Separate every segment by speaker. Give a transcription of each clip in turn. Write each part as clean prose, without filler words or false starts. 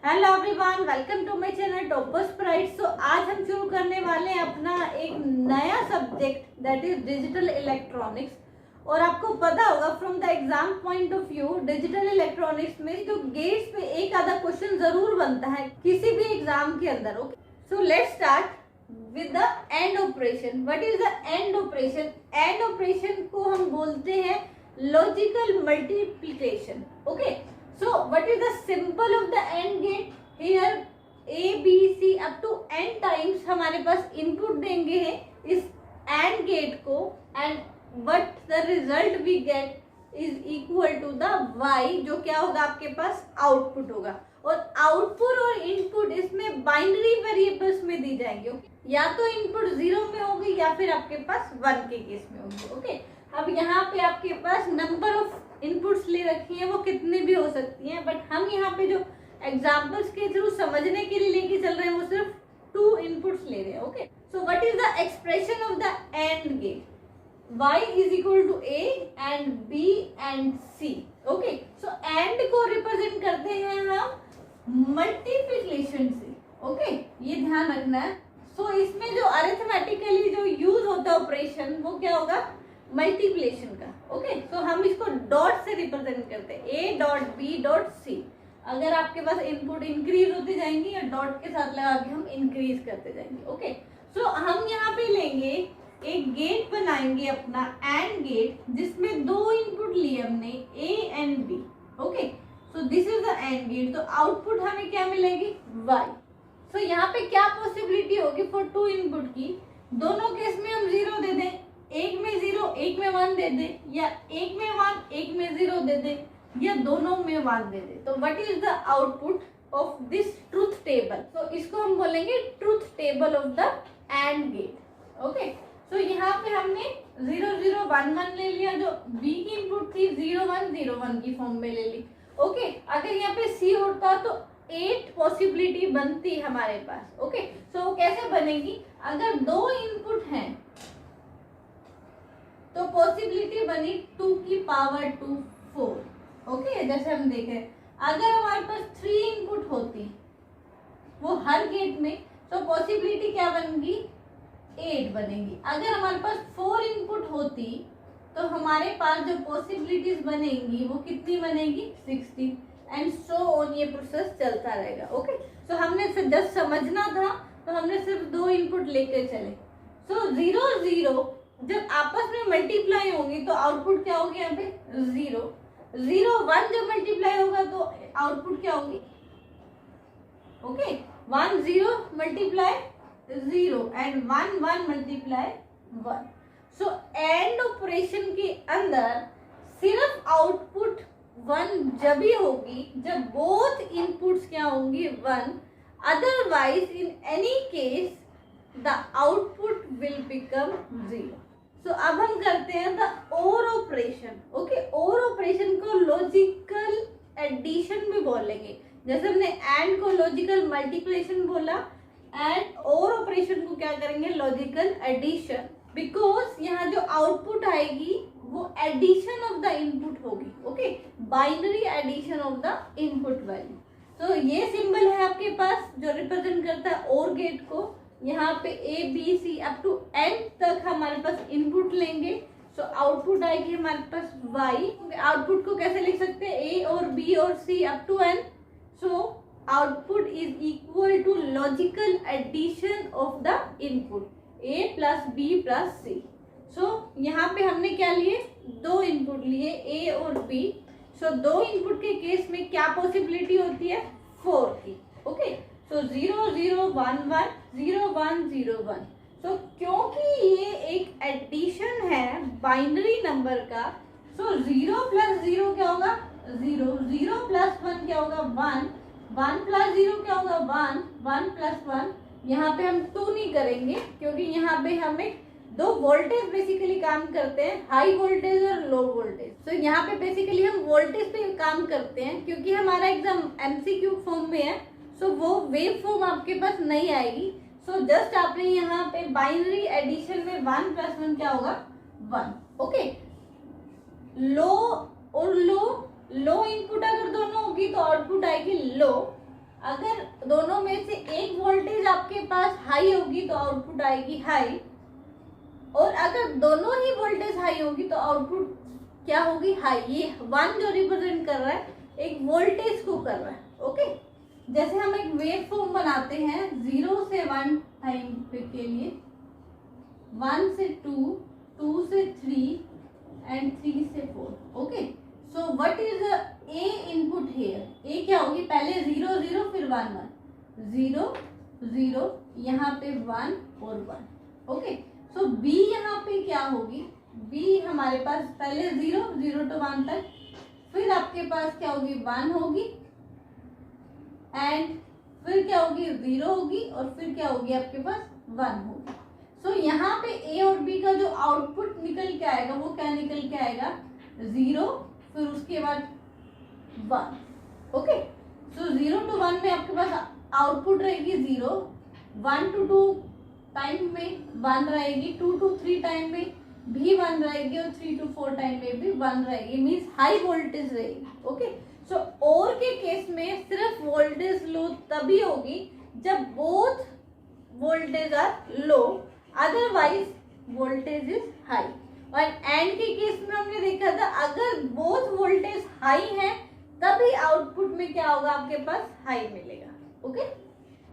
Speaker 1: Hello everyone, welcome to my channel Toppers Pride. So आज हम शुरू करने वाले हैं अपना एक नया subject that is digital electronics. और आपको पता होगा from the exam point of view digital electronics में जो गेट्स पे एक आधा क्वेश्चन जरूर बनता है किसी भी एग्जाम के अंदर। Okay, so let's start with the end operation. What is the and operation? And operation को हम बोलते हैं logical multiplication. Okay, so what is the symbol of the AND gate? here a b c up to n times हमारे पास input देंगे हैं इस AND gate को, and what the result we get is equal to the y, जो क्या होगा आपके पास output होगा। और आउटपुट और इनपुट इसमें बाइनरी वेरिएबल्स में दी जाएंगे। या तो इनपुट 0 में होगी या फिर आपके पास 1 के केस में होगी। ओके, अब यहाँ पे आपके पास नंबर ऑफ इनपुट्स ले रखी हैं, वो कितने भी हो सकती हैं, बट हम यहाँ पे जो एग्जांपल्स के थ्रू समझने के लिए लेके चल रहे हैं वो सिर्फ 2 इनपुट्स ले रहे हैं। Okay, so what is the expression of the AND gate? y is equal to a and b and c। Okay, so AND को रिप्रेजेंट करते हैं हम मल्टीप्लिकेशन से। ओके, ये ध्यान रखना है। सो इसमें जो अरिथमेटिकली जो यूज होता है ऑपरेशन वो क्या होगा? मल्टीप्लिकेशन का। ओके, तो हम इसको डॉट से रिप्रेजेंट करते हैं, A dot B dot C. अगर आपके पास इनपुट इंक्रीज होती जाएंगी या डॉट के साथ लगा के हम इंक्रीज करते जाएंगे। ओके, सो हम यहाँ पे लेंगे एक गेट बनाएंगे अपना एंड गेट, जिसमें 2 इनपुट लिए हमने A and B. Okay, so this is the AND gate. तो आउटपुट हमें क्या मिलेगी? वाई। सो यहाँ पे क्या पॉसिबिलिटी होगी फॉर 2 इनपुट की? दोनों केस में हम 0 दे दें, एक में 0 एक में 1 दे दे, या एक में 1 एक में 0 दे दे, या दोनों में 1 दे दे। तो what is the output of this truth table? तो इसको हम बोलेंगे truth table of the AND gate. Okay, तो यहाँ पे हमने 0 0 1 1 ले लिया, जो बी की इनपुट थी 0 1 0 1 की फॉर्म में ले ली। ओके, अगर यहाँ पे सी होता तो 8 पॉसिबिलिटी बनती हमारे पास। ओके, सो वो कैसे बनेगी? अगर 2 इनपुट हैं तो पॉसिबिलिटी बनी 2 की पावर 2 4। ओके, जैसे हम देखें अगर हमारे पास 3 इनपुट होती वो हर गेट में, तो पॉसिबिलिटी क्या बनेगी? 8 बनेगी। अगर हमारे पास 4 इनपुट होती तो हमारे पास जो पॉसिबिलिटीज बनेंगी वो कितनी बनेगी? 16, एंड सो ऑन। ये प्रोसेस चलता रहेगा। ओके, सो हमने जस्ट समझना था तो हमने सिर्फ 2 इनपुट लेकर चले। सो 0 0 जब आपस में मल्टीप्लाई होंगी तो आउटपुट क्या होगी? यहाँ पे 0 0 1 जब मल्टीप्लाई होगा तो आउटपुट क्या होगी? Okay, 1 0 multiply 0 and 1 1 multiply 1। So and operation के अंदर सिर्फ आउटपुट 1 जब ही होगी जब बोथ इनपुट्स क्या होंगी? 1। Otherwise in any case the output will become 0। सो अब हम करते हैं द और ऑपरेशन। ओके, और ऑपरेशन को लॉजिकल एडिशन भी बोलेंगे। जैसे हमने एंड को लॉजिकल मल्टीप्लिकेशन बोला, एंड और ऑपरेशन को क्या करेंगे? Logical addition. बिकॉज यहाँ जो आउटपुट आएगी वो एडिशन ऑफ द इनपुट होगी। Okay, binary addition of the input value. तो ये सिंबल है आपके पास जो रिप्रेजेंट करता है और गेट को। यहाँ पे A B C up to N तक हमारे पास इनपुट लेंगे, सो आउटपुट आएगी हमारे पास वाई। आउटपुट को कैसे लिख सकते हैं? ए और बी और C up to N. So output is equal to logical addition of the input A plus B plus C. So यहाँ पे हमने क्या लिए? 2 इनपुट लिए ए और बी। सो 2 इनपुट के केस में क्या पॉसिबिलिटी होती है? 4 की। ओके, सो 0 0 1 1 0 1 0 1। सो क्योंकि ये एक एडिशन है बाइनरी नंबर का, सो 0 प्लस 0 क्या होगा? 0 0 प्लस 1 क्या होगा? 1 1 प्लस 0 क्या होगा? 1 1 प्लस 1। यहाँ पे हम 2 नहीं करेंगे क्योंकि यहाँ पे हमें 2 वोल्टेज बेसिकली काम करते हैं, हाई वोल्टेज और लो वोल्टेज। तो यहाँ पे बेसिकली हम वोल्टेज पे काम करते हैं क्योंकि हमारा एग्जाम एमसीक्यू फॉर्म में है। सो वो वेव फॉर्म आपके पास नहीं आएगी। सो जस्ट आपने यहाँ पे बाइनरी एडिशन में 1 प्लस 1 क्या होगा? 1। ओके, लो और लो इनपुट अगर दोनों होगी तो आउटपुट आएगी लो, अगर दोनों में से एक वोल्टेज आपके पास हाई होगी तो आउटपुट आएगी हाई, और अगर दोनों ही वोल्टेज हाई होगी तो आउटपुट क्या होगी, हाई। ये 1 जो रिप्रेजेंट कर रहा है एक वोल्टेज को कर रहा है। ओके, जैसे हम एक वेव फॉर्म बनाते हैं 0 से 1 टाइम के लिए, 1 से 2, 2 से 3 एंड 3 से 4। Okay, so what is A input here? A क्या होगी, पहले 0 0 फिर 1 1, 0 0, यहाँ पे 1 और 1। ओके, सो बी यहाँ पे क्या होगी, बी हमारे पास पहले 0 0 to 1 तक, फिर आपके पास क्या होगी 1 होगी, एंड फिर क्या होगी 0 होगी, और फिर क्या होगी आपके पास 1 होगी। सो यहाँ पे ए और बी का जो आउटपुट निकल के आएगा वो क्या निकल के आएगा, 0, फिर उसके बाद 1। ओके, सो 0 to 1 में आपके पास आउटपुट रहेगी 0, 1 to 2 टाइम में 1 रहेगी, 2 to 3 टाइम में भी 1 रहेगी, और 3 to 4 टाइम में भी 1 रहेगी, मीन्स हाई वोल्टेज रहेगी। ओके, सो और के केस में सिर्फ वोल्टेज लो तभी होगी जब both voltage are low, otherwise voltage is high. और एंड के केस में हमने देखा था अगर बोथ वोल्टेज हाई है तभी आउटपुट में क्या होगा, आपके पास हाई मिलेगा। Okay,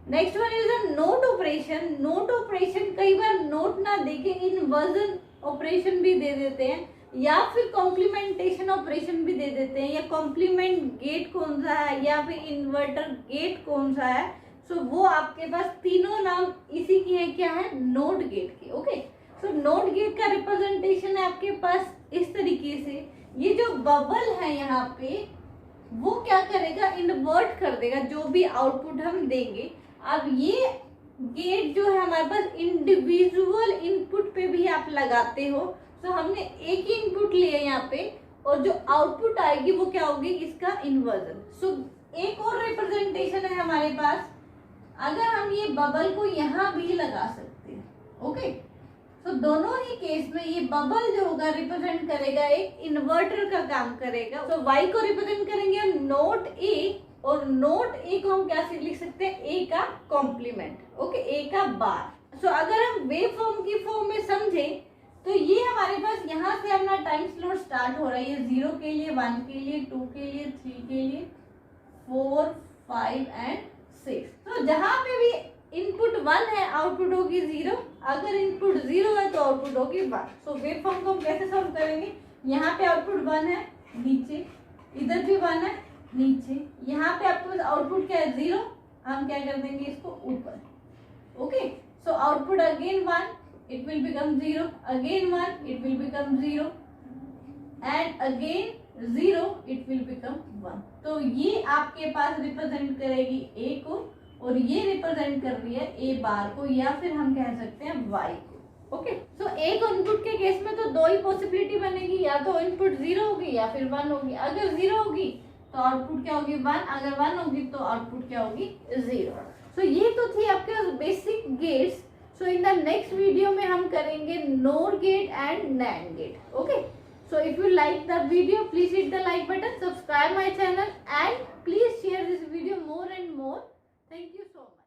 Speaker 1: next one is a note operation. Note operation कई बार नोट ना देके इन्वर्जन ऑपरेशन भी दे देते हैं, या फिर कॉम्प्लीमेंटेशन ऑपरेशन भी दे देते हैं, या कॉम्प्लीमेंट गेट कौन सा है, या फिर इन्वर्टर गेट कौन सा है। सो वो आपके पास तीनों नाम इसी की है, क्या है, नोट गेट के। ओके, सो नोट गेट का रिप्रेजेंटेशन है आपके पास इस तरीके से, ये जो बबल है यहाँ पे वो क्या करेगा, इन्वर्ट कर देगा जो भी आउटपुट हम देंगे। अब ये गेट जो है हमारे पास इंडिविजुअल इनपुट पे भी आप लगाते हो, तो हमने एक ही इनपुट लिया यहाँ पे, और जो आउटपुट आएगी वो क्या होगी, इसका इन्वर्जन। सो एक और रिप्रेजेंटेशन है हमारे पास, अगर हम ये बबल को यहाँ भी लगा सकते हैं। ओके, तो दोनों ही केस में ये बबल जो होगा रिप्रेजेंट करेगा एक इन्वर्टर का काम करेगा। तो y को रिप्रेजेंट करेंगे हम नोट ए, और नोट ए को हम क्या से लिख सकते हैं, ए का कॉम्प्लीमेंट। ओके, ए का बार। सो अगर हम वेव फॉर्म की फॉर्म में समझे तो ये हमारे पास यहाँ से अपना टाइम स्लॉट स्टार्ट हो रहा है, ये 0 के लिए, 1 के लिए, 2 के लिए, 3 के लिए, 4 5 एंड 6। तो जहाँ पे भी इनपुट 1 है आउटपुट होगी 0, अगर इनपुट 0 है तो आउटपुट होगी 1। सो वेव फॉर्म को हम कैसे सॉल्व करेंगे, यहाँ पे आउटपुट 1 है नीचे, इधर भी 1 है नीचे, यहाँ पे आपके पास आउटपुट क्या है 0, हम क्या कर देंगे इसको ऊपर। Okay, so output again 1, it will become 0, again 1, it will become 0, and again 0, it will become 1। तो ये आपके पास रिप्रेजेंट करेगी a को, और ये रिप्रेजेंट कर रही है a बार को, या फिर हम कह सकते हैं y को। ओके, सो एक इनपुट के केस में तो दो ही पॉसिबिलिटी बनेगी, या तो इनपुट 0 होगी या फिर 1 होगी। अगर 0 होगी तो आउटपुट क्या होगी 1, अगर 1 होगी तो आउटपुट क्या होगी 0। सो ये तो थी आपके basic gates. So in the next video में हम करेंगे NOR gate and NAND gate. Okay, so if you like the video please hit the like button, subscribe my channel and please share this video more and more. Thank you so much.